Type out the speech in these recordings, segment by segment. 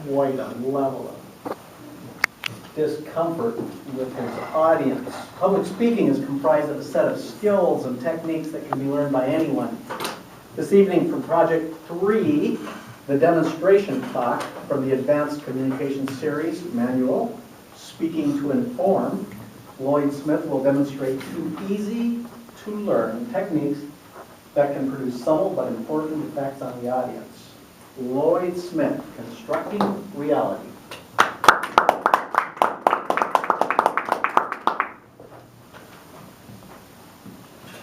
quite a level of discomfort with his audience. Public speaking is comprised of a set of skills and techniques that can be learned by anyone. This evening for Project 3, the demonstration talk from the Advanced Communication Series manual, Speaking to Inform, Lloyd Smith will demonstrate 2 easy-to-learn techniques that can produce subtle but important effects on the audience. Lloyd Smith, Constructing Reality.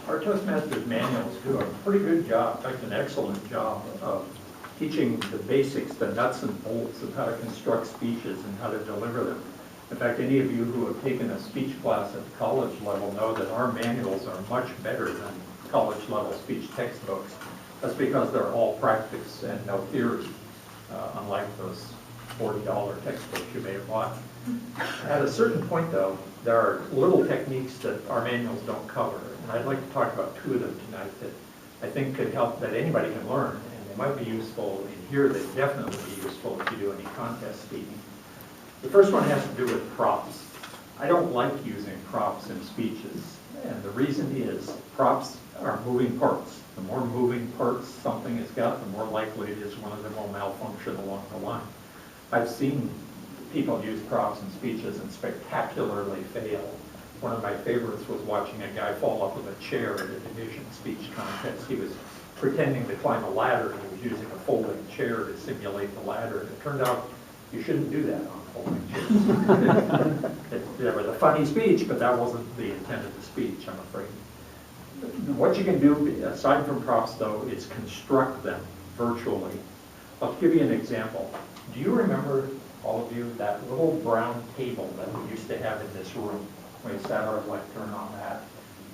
Our Toastmasters manuals do a pretty good job, in fact an excellent job of teaching the basics, the nuts and bolts of how to construct speeches and how to deliver them. In fact, any of you who have taken a speech class at the college level know that our manuals are much better than college level speech textbooks. That's because they're all practice and no theory, unlike those $40 textbooks you may have bought. At a certain point though, there are little techniques that our manuals don't cover, and I'd like to talk about 2 of them tonight that I think could help, that anybody can learn, and they might be useful in here. They definitely be useful if you do any contest speaking. The first one has to do with props. I don't like using props in speeches, and the reason is props are moving parts. The more moving parts something has got, the more likely it is one of them will malfunction along the line. I've seen people use props in speeches and spectacularly fail. One of my favorites was watching a guy fall off of a chair at a division speech contest. He was pretending to climb a ladder, and he was using a folding chair to simulate the ladder. And it turned out you shouldn't do that on folding chairs. It was a funny speech, but that wasn't the intent of the speech, I'm afraid. What you can do, aside from props though, is construct them virtually. I'll give you an example. Do you remember, all of you, that little brown table that we used to have in this room? We sat our lectern on that,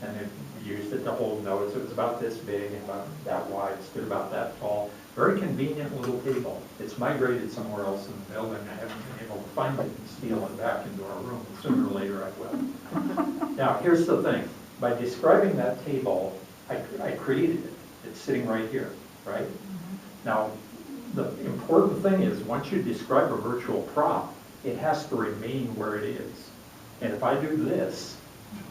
and it used it to hold notes. It was about this big and about that wide, stood about that tall. Very convenient little table. It's migrated somewhere else in the building. I haven't been able to find it and steal it back into our room. Sooner or later I will. Now, here's the thing. By describing that table, I created it. It's sitting right here, right? Now, the important thing is once you describe a virtual prop, it has to remain where it is. And if I do this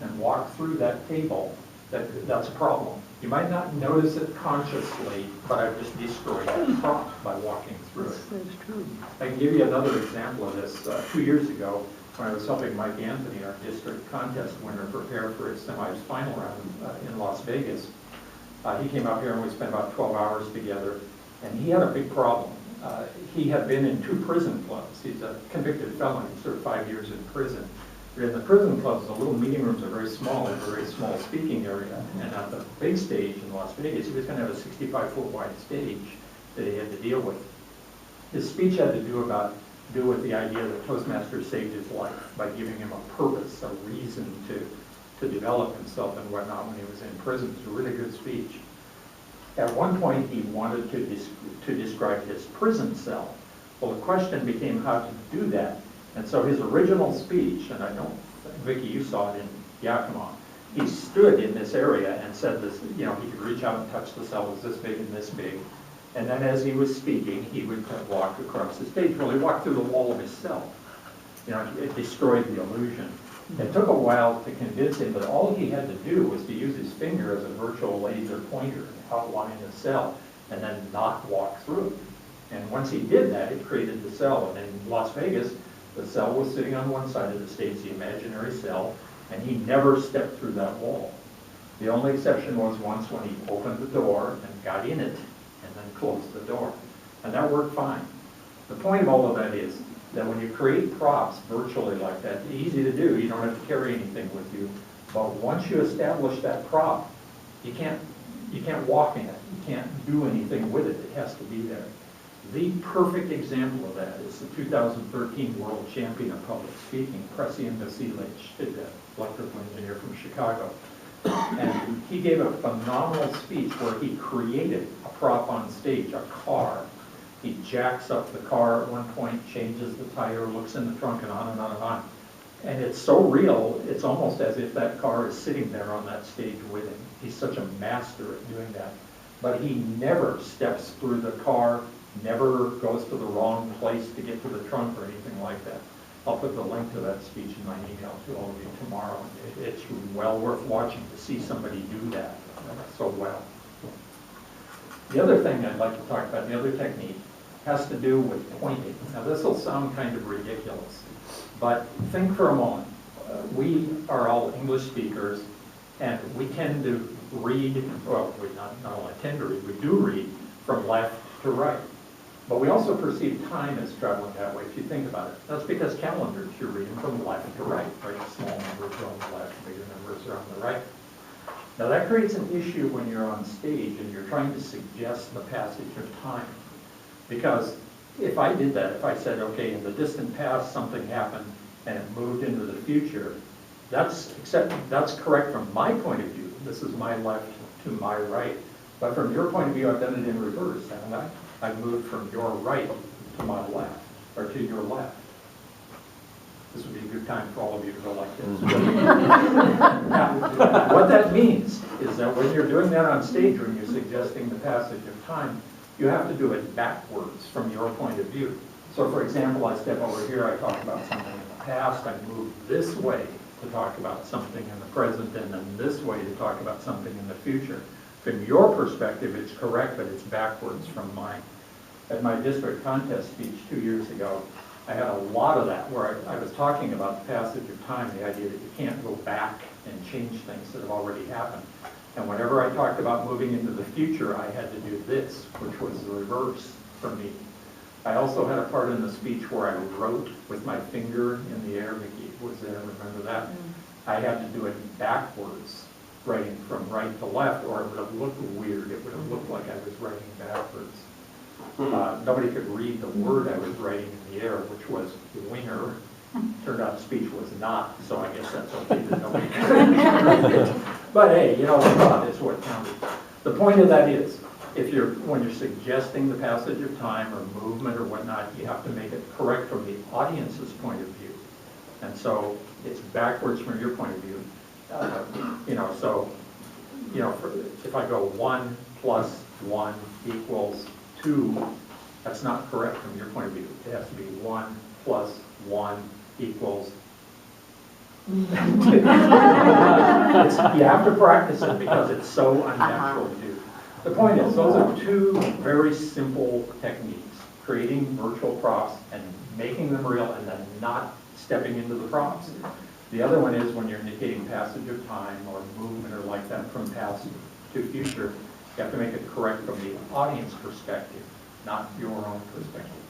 and walk through that table, that's a problem. You might not notice it consciously, but I've just destroyed that prop by walking through it. That's true. I can give you another example of this. 2 years ago, when I was helping Mike Anthony, our district contest winner, prepare for his semis final round in Las Vegas, he came up here and we spent about 12 hours together, and he had a big problem. He had been in 2 prison clubs. He's a convicted felon. He served 5 years in prison. In the prison clubs, the little meeting rooms are very small, a very small speaking area. And at the big stage in Las Vegas, he was going to have a 65-foot wide stage that he had to deal with. His speech had to do with the idea that Toastmasters saved his life by giving him a purpose, a reason to develop himself and whatnot when he was in prison. It was a really good speech. At one point, he wanted to describe his prison cell. Well, the question became how to do that. And so his original speech, and I don't, Vicki, you saw it in Yakima, he stood in this area and said this, you know, he could reach out and touch the cell, it was this big and this big. And then as he was speaking, he would walk across the stage. Well, he walked through the wall of his cell. You know, it destroyed the illusion. It took a while to convince him that all he had to do was to use his finger as a virtual laser pointer and outline the cell and then not walk through it. And once he did that, it created the cell. And in Las Vegas, the cell was sitting on one side of the stage, the imaginary cell, and he never stepped through that wall. The only exception was once when he opened the door and got in it and then closed the door. And that worked fine. The point of all of that is that when you create props virtually like that, it's easy to do. You don't have to carry anything with you. But once you establish that prop, you can't walk in it. You can't do anything with it. It has to be there. The perfect example of that is the 2013 World Champion of Public Speaking, Prescient Vasilich, the electrical engineer from Chicago. And he gave a phenomenal speech where he created a prop on stage, a car. He jacks up the car at one point, changes the tire, looks in the trunk, and on and on and on. And it's so real, it's almost as if that car is sitting there on that stage with him. He's such a master at doing that. But he never steps through the car never goes to the wrong place to get to the trunk or anything like that. I'll put the link to that speech in my email to all of you tomorrow. It's well worth watching to see somebody do that so well. The other thing I'd like to talk about, the other technique, has to do with pointing. Now this will sound kind of ridiculous, but think for a moment. We are all English speakers, and we tend to read, well, we not only tend to read, we do read from left to right. But we also perceive time as traveling that way, if you think about it. That's because calendars, you're reading from left to right, right? Small numbers are on the left, bigger numbers are on the right. Now that creates an issue when you're on stage and you're trying to suggest the passage of time. Because if I did that, if I said, okay, in the distant past something happened and it moved into the future, that's correct from my point of view. This is my left to my right. But from your point of view, I've done it in reverse, haven't I? I've moved from your right to my left, or to your left. This would be a good time for all of you to go like this. Now, what that means is that when you're doing that on stage, when you're suggesting the passage of time, you have to do it backwards from your point of view. So for example, I step over here, I talk about something in the past, I move this way to talk about something in the present, and then this way to talk about something in the future. From your perspective, it's correct, but it's backwards from mine. At my district contest speech 2 years ago, I had a lot of that where I was talking about the passage of time, the idea that you can't go back and change things that have already happened. And whenever I talked about moving into the future, I had to do this, which was the reverse for me. I also had a part in the speech where I wrote with my finger in the air. Mickey was there, remember that? I had to do it backwards, writing from right to left, or it would have looked weird. It would have looked like I was writing backwards. Nobody could read the word I was writing in the air, which was winger. Turned out the speech was not, so I guess that's okay that nobody could read it. But hey, you know, I thought it's what counted. The point of that is, when you're suggesting the passage of time or movement or whatnot, you have to make it correct from the audience's point of view. And so it's backwards from your point of view. If I go 1 plus 1 equals 2, that's not correct from your point of view. It has to be 1 plus 1 equals. You have to practice it because it's so unnatural to do. The point is, those are two very simple techniques: creating virtual props and making them real, and then not stepping into the props. The other one is when you're indicating passage of time or movement or like that from past to future, you have to make it correct from the audience perspective, not your own perspective.